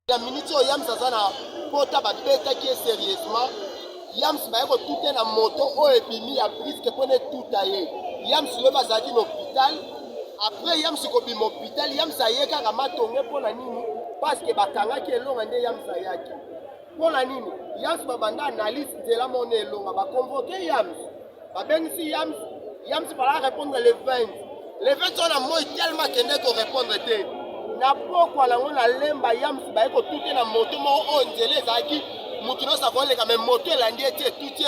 La minute au Yams Azana, pota ba beta qui est sérieusement. Yams ba eko tout na moto o ebimi a prise que pone tout aye. Yams le bazaki l'hôpital. Après Yams ko bim hôpital, Yams ayeka ka matonge pona nini parce que bakanga ki elonga nde Yams ayaki. Pona nini? Yams babanda analyse de la monnaie elonga ba convoquer Yams. Ba bengisi Yams, Yams para répondre le 20. Le 20 on a moi tellement que ne ko répondre te. Na pokwa la ngona lemba Yams ba eko tout na moto mo o nzele zaki mutino sa kole ka même moto la ndiete tout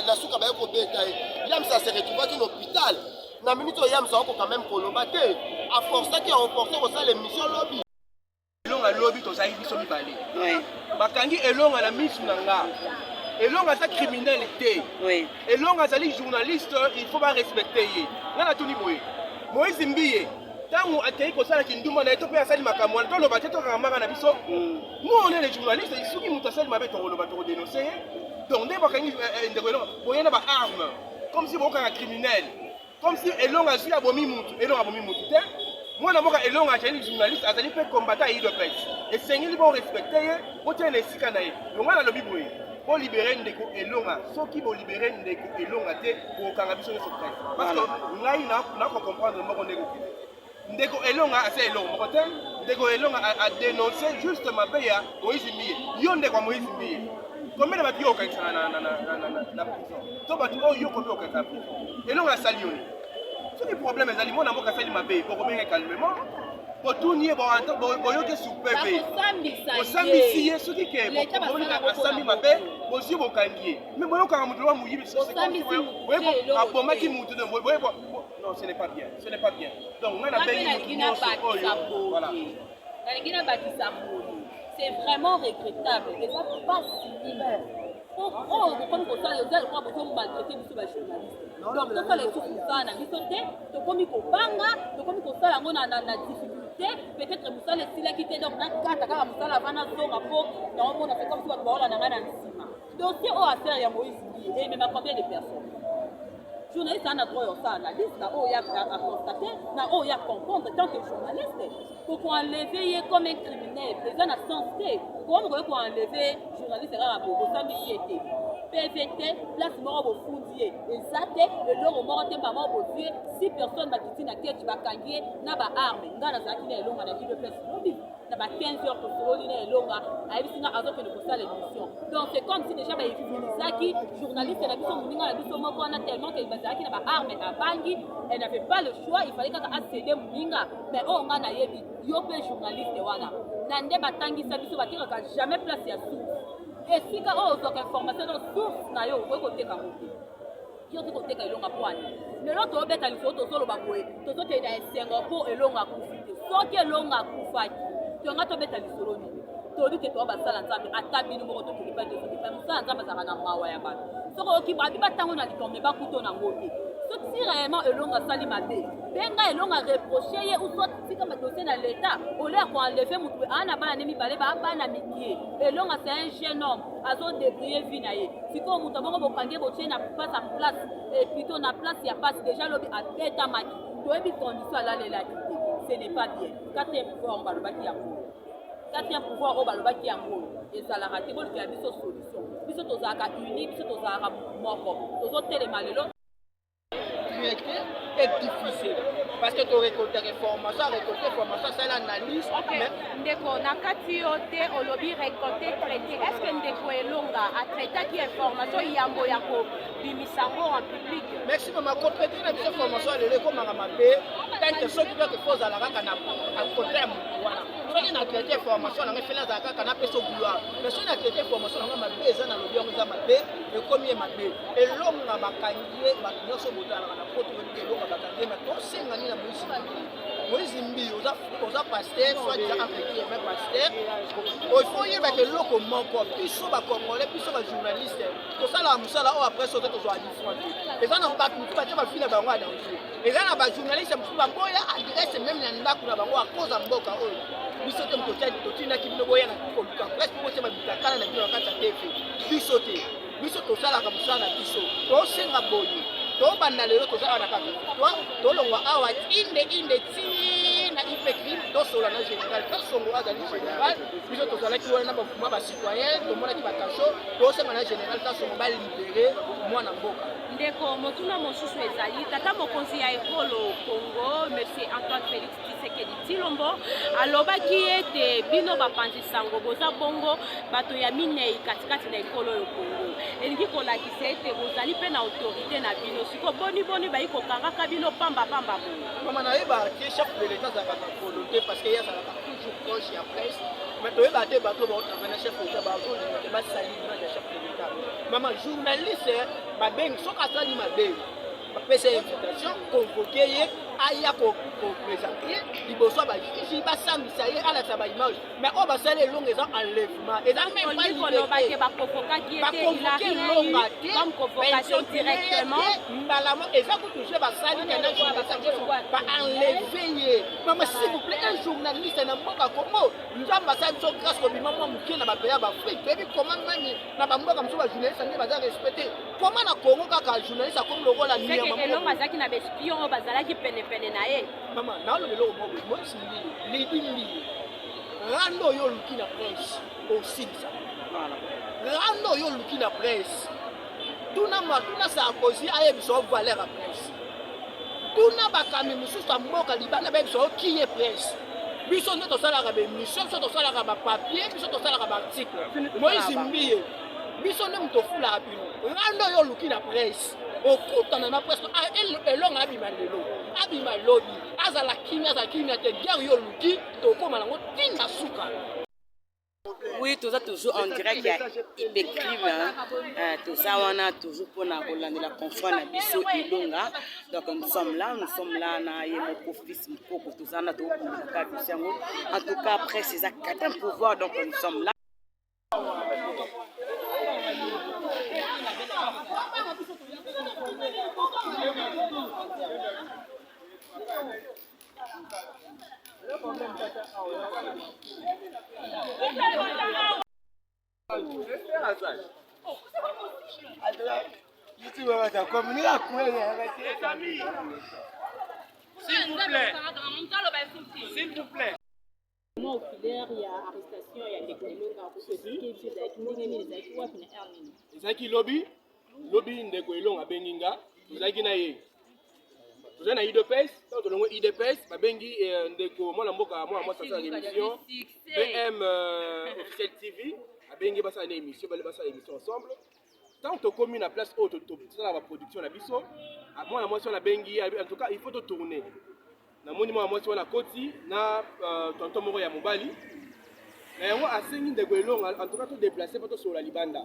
na suka ba eko beta. Yams ça se retrouve à l'hôpital. Na minute Yams a quand même koloba te. A force qui a remporté pour ça l'émission lobby. Elonga lobby to zaki biso mibale. Oui. Bakangi elonga na misu nanga. Elonga sa criminel te. Oui. Elonga zali journaliste, il faut pas respecter ye. Ngana tuni boye. Moïse Mbiye. Tango atei ko sala kinduma na eto pe asali makamwa to loba te to kamanga na biso. Nous on est les journalistes, ceux qui muta sali mabe to loba to dénoncer. Donc ndé bakangi ndeko elonga boyena ba arme. Comme si boka un criminel. Comme si elonga zui abomi mutu, elonga abomi mutu te. Moi na boka elonga jeli journaliste azali pe combattant à IDPS. Et sengeli bon respecter ye, bote na esika na ye. Donc na lobi boye. Pour libérer ndeko elonga, ceux qui vont libérer ndeko elonga te pour kanga biso ne secret. Parce que ngai na ko comprendre moko ndeko. Ndeko elonga ase elonga moko te. Ndeko elonga a dénoncé juste mabeya Moïse Mbiye. Yo ndeko Moïse Mbiye. Combien de bâtiments au na prison? Tout bâtiment yo combien au prison? Elonga sali yo. Ce qui problème est aliments na mboka sali mabe pour remettre calmement. Pour tout nier boyoke souper be. Osambi siye ce qui est bon osambi mabe bosi bokangie. Mais boyoka mutu wa muyibi c'est comme si boyeko abomaki mutu de boyeko. Non, ce n'est pas bien. Ce n'est pas bien. Donc on a payé voilà. C'est vraiment regrettable. Et ça passe l'hiver. Comme ça, les gens ont besoin de maltraiter les journalistes. Donc, quand les choses sont ça, on a comme il faut banga, comme il faut ça, on a la difficulté. Peut-être que ça, les siles qui étaient donc dans le cadre, quand on a la zone à peau, on a fait comme si on a un ciment. Donc, si on a fait un Moïse, et même à combien de personnes? Journaliste a droit à analyse, na oya à constater, na oya comprendre tant que journaliste. Pour qu'on enlever comme un criminel, les gens ont sensé, comme qu'on enlever journaliste à Bobo, ça m'y PVT, place mort au fondier, et ça le long au mort de maman au vieux, 6 personnes qui na tête bakangier, n'a pas arme, n'a pas qui n'est long à la vie de personne. N'a pas 15 heures pour se rouler long à Evisina à d'autres pour ça l'émission. Donc c'est comme si déjà Zaki, journaliste, elle a vu son mouvement, elle a vu son mot, on a tellement qu'elle va dire n'a pas arme à Bangui, elle n'avait pas le choix, il fallait qu'elle accéder Mouninga, mais oh on a yebi, yopé journaliste wana. Nande batangi sabiso batira jamais place à source. Et si quand on a information dans source na yo, vous côté kamoté. Yo to côté ka ilonga poani. Mais l'autre obeta lisoto solo bakoe, to to te da Singapour elonga kufite. So ke elonga kufaki. Tu as bêta les soloni. Tu as dit que tu as basala nzambe atabi numéro to kilipa de so de musa nzambe za na mawa ya ba. So ko ki ba bi batango na litombe ba kuto na ngote. So si réellement elonga sali mabe. Benga elonga reprocher ye ou soit si comme dossier na l'état, au lieu qu'on enlever mutu ana ba na mi balé ba na mikie. Elonga c'est un jeune homme, azo débrouiller vie na ye. Si ko mutu bongo bokange bo tient na pas sa place et plutôt na place ya passe déjà lobi a beta maki. Tu as bi condition à la ce n'est pas bien. Quatrième pouvoir, on va le bâtir en gros. Quatrième pouvoir, on va le bâtir en gros. Et ça l'a raté, il y a une solution. Puis c'est aux arcs uniques, c'est aux arcs morts. Aux autres télémalés. C'est difficile. Parce que tu as récolté information, c'est l'analyse. Ok, Ndeko, nakati yote olobi récolté traité. Est-ce que Ndeko Elonga a traité qui information yambo yako bimisango en public? Merci maman, compléter la information elle est comme mabe. Tant que ceux qui veulent que pose à la raka na côté voilà. Ceux qui n'a traité information na fait la zaka kana peso gloire. Mais ceux qui n'a traité information na mabe ezana lobi on za mabe et combien mabe. Elonga bakangie ba nyoso botala na poto elonga bakangie mais to sengani na Moïse Mbiye oza pasteur soit déjà impliqué mais pasteur il faut y avec loko moko biso ba congolais biso ba journaliste to sala musala o après sauter to zo différent et ça na pas tout pas ba fina ba ngwa danger et ça na ba journaliste ba boya adresse même na ndako na bango a cause mboka oyo biso te mkotia to tina kibino boya na ko luka presque ko te ba bitakana na kilo kata tefe biso te biso to sala ka musala biso to senga boye to banda lelo to sala na kaka to longwa awa inde tina ipe pe crime tosola na général quand songo azali général biso tozalaki wana na bafuma bacitoyen tomonaki bakaso tosenga na général quand songo balibere mwana mboka ndeko motuna mosusu ezali tata mokonzi ya ekolo Congo monsieur Antoine Félix Tshisekedi Tshilombo alobaki ete bino bapanzi sango boza bongo bato ya minei katikati na ekolo yo Congo elingi kolakisa ete bozali mpe na autorité na bino siko boni bayi kokangaka bino pamba bongo mama nayeba ke chef de l'état azalaka na volonté parce que ye azalaka toujours proche ya presse mais toyeba te bato baotravana chef de l'état bazolinga te basali image ya chef de l'état mama journaliste babengi soki asali mabe bapesa invitation convoke ye aya koprésente ye liboso ya bajuge basambisa ye alakisa baimage mais oyo basali elongo eza enlèvement eza mekolobake bakonvokaki ete elonga te comme convocation directement mbalama eza kutouche basali kana baenleve ye mama s'il vous plaît un journaliste na mboka Congo nzambe asali biso grâce kobima mwa moke na bapeya ya baafrike toyebi koma nani na bamboka mosusu bajournaliste nde baza respecte koma na Congo kaka journaliste akomi lokola elongo azalaki na baespion oyo bazalaki penepene na ye mama naoloba eloko moko mosi mbili ledi mbili rando oyo oluki na presse osilisa rando oyo oluki na presse tuna Sarkozy ayebisa o valeur ya presse tuna bakami mosusu ya mboka libanda bayebisa o kiye presse biso nde tosalaka baémission biso tosalaka bapapier biso tosalaka baarticle Moïse Mbiye biso nde moto ofulaka bino rando oyo oluki na presse okutana na presse elonga abima lelo abima lobi azala kimia te guerre yo oluki tokóma nango tinda suka. Oui, tout ça toujours en direct, il écrivent, tout ça on a toujours pour la la conférence na biso ilonga. Donc nous sommes là na yemo profis moko tout ça na to ka bisango. En tout cas après ces actes pouvoir donc nous sommes là. S'il vous plaît. Comment oculaire, il y a arrestation, il y a des colons ezalaki lobi ndeko elonga benginga tozalaki na ye toza na idps ntango tolongo idps babengi ndeko mwana mboka mwana mwasi asala na émission bm officiel tv abengi basala na émission bale basala émission ensemble ntango tokomi na place oyo tosala baproduction na biso mwana mwasi wana abengi en tout cas il faut totourner namoni mwana mwasi wana koti na tonton moko ya mobali na yango asengi ndeko elonga en tout cas todeplace mpo tosola libanda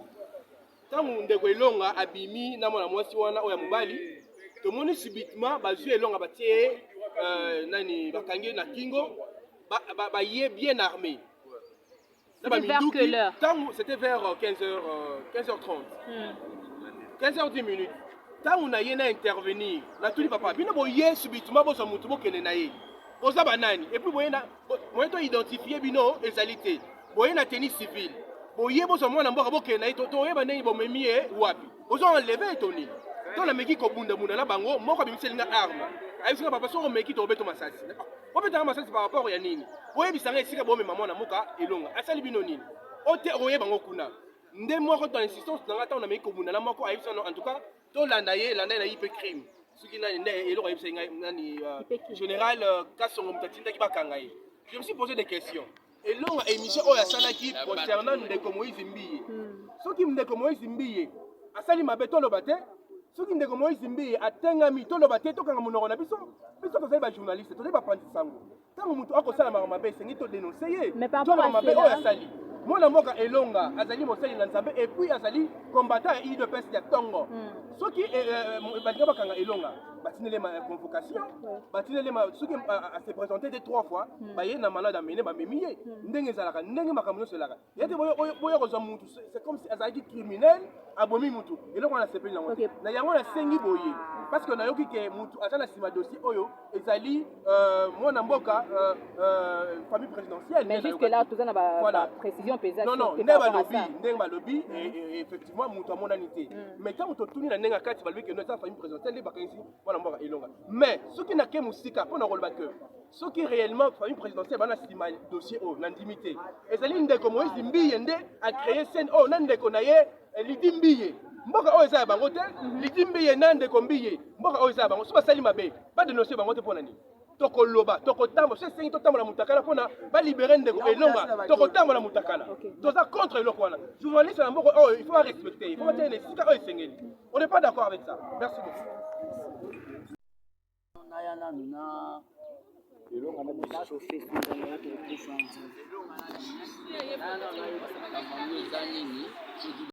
ntango ndeko elonga abimi na mwana mwasi wana oyo ya mobali tomoni subitement bazwi elonga batie nani bakangi na kingo baye bien armé ntango c'était vers 15h30 15h10 minutes ntango na ye na intervenir na tuli papa bino boye subitement bozwa mutu bokende na ye boza banani et puis boye to identifier bino ezali te boye na tenue civile boye bozwa mwana mboka bokende na ye toyeba ndenge bomemi ye wapi bozwa enleve etoni to nameki kobundabunda na bango moko abimiselinga arme ayebisinga papa soko omeki tobeto masasi obetanga masasi par rapport ya nini boyebisanga esika bomema mwana mboka elonga asali bino nini ote oyeba ngo kuna nde moko to insistance nanga ntango nameki kobunda na moko ayebisana en tout cas tolanda ye landa na ye mpe crime soki nde eloko ayebisa ngai nani général kasongo moto atindaki bakanga ye je me suis posé des questions elonga émission oyo asalaki concernant ndeko Moïse Mbiye soki ndeko Moïse Mbiye asali mabe toloba te soki ndeko Moïse Mbiye atengami toloba te tokanga monoko na biso tozali bajournaliste tozali bapanzi sango ntango moto akosala makambo mabe esengi todenonse ye toloba mabe oyo asali mwana mboka elonga azali mosali na nzambe et puis azali combattant ya UDPS ya tongo soki balinga bakanga elonga batinele ma convocation batinele ma soki se présenter de 3 fois baye na malade amene bamemi ye ndenge ezalaka ndenge makambo nyonso elaka yete boya kozwa mutu c'est comme si azalaki criminel abomi mutu eloko wana sepeli nango na yango nasengi boye parce que nayoki ke mutu aza na nsima dossier oyo ezali mwana mboka famille présidentielle. Mais jusque là toza na précision pesante. Non ndenge balobi effectivement mutu amonani te. Mais tant mutu tuni na ndenge kati balobi ke no eza famille présidentielle bakanisi mwana mboka elonga. Mais soki na ke musika pona koloba ke soki réellement famille présidentielle bana nsima dossier oyo na ndimité ezali ndeko Moïse Mbiye nde a créé scène oyo na ndeko na ye Lidi Mbiye mboka oyo eza ya bango te Lidi Mbiye na ndeko Mbiye mboka oyo eza ya bango so basali mabe ba dénoncer bango te pona nini tokoloba tokotambola so esengi totambola mutakala mpona balibere ndeko elonga tokotambola mutakala toza contre eloko wana journaliste na mboka oyo il faut respecter il faut batia na esika oyo esengeli on n'est pas d'accord avec ça. Merci beaucoup. Nayana nuna elonga na biso face nzanga ya tokufa nzanga.